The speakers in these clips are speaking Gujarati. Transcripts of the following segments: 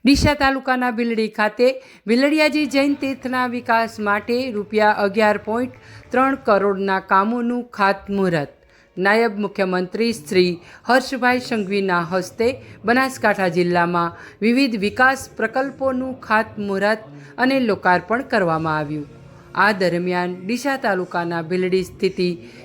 ડીસા તાલુકાના ભીલડી ખાતે ભીલડિયાજી જૈન તીર્થના વિકાસ માટે ₹11.3 કરોડના કામોનું ખાતમુહૂર્ત નાયબ મુખ્યમંત્રી શ્રી હર્ષભાઈ સંઘવીના હસ્તે બનાસકાંઠા જિલ્લામાં વિવિધ વિકાસ પ્રકલ્પોનું ખાતમુહૂર્ત અને લોકાર્પણ કરવામાં આવ્યું। આ દરમિયાન ડીસા તાલુકાના ભીલડી સ્થિત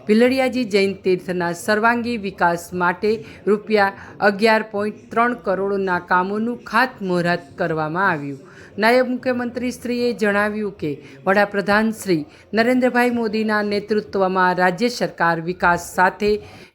ભીલડિયાજી જૈન તીર્થના સર્વાંગી વિકાસ માટે ₹11.3 કરોડના કામોનું ખાતમુહૂર્ત કરવામાં આવ્યું। નાયબ મુખ્યમંત્રીશ્રીએ જણાવ્યું કે વડાપ્રધાન શ્રી નરેન્દ્રભાઈ મોદીના નેતૃત્વમાં રાજ્ય સરકાર વિકાસ સાથે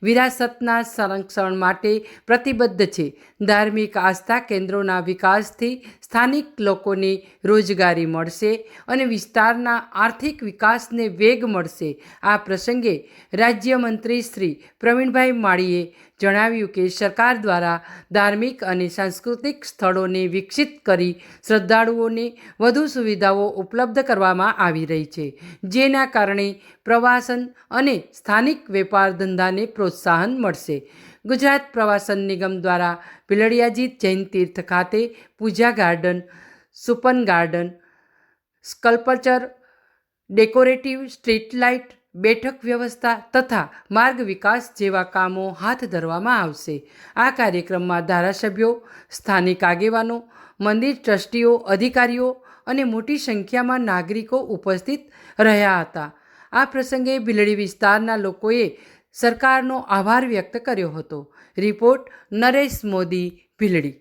વિરાસતના સંરક્ષણ માટે પ્રતિબદ્ધ છે। ધાર્મિક આસ્થા કેન્દ્રોના વિકાસથી સ્થાનિક લોકોને રોજગારી મળશે અને વિસ્તારના આર્થિક વિકાસને વેગ મળશે। આ પ્રસંગે રાજ્યમંત્રી શ્રી પ્રવીણભાઈ માળીએ જણાવ્યું કે સરકાર દ્વારા ધાર્મિક અને સાંસ્કૃતિક સ્થળોને વિકસિત કરી શ્રદ્ધાળુઓને વધુ સુવિધાઓ ઉપલબ્ધ કરવામાં આવી રહી છે, જેના કારણે પ્રવાસન અને સ્થાનિક વેપાર ધંધાને પ્રોત્સાહન મળશે। ગુજરાત પ્રવાસન નિગમ દ્વારા ભીલડિયાજી જૈન તીર્થ ખાતે પૂજા ગાર્ડન, સુપન garden, sculpture, decorative street light, બેઠક વ્યવસ્થા તથા માર્ગ વિકાસ જેવા કામો હાથ ધરવામાં આવશે। આ કાર્યક્રમમાં ધારાસભ્યો, સ્થાનિક આગેવાનો, મંદિર ટ્રસ્ટીઓ, અધિકારીઓ અને મોટી સંખ્યામાં નાગરિકો ઉપસ્થિત રહ્યા હતા। આ પ્રસંગે ભીલડી વિસ્તારના લોકોએ સરકારનો આભાર વ્યક્ત કર્યો હતો। રિપોર્ટ નરેશ મોદી, ભીલડી।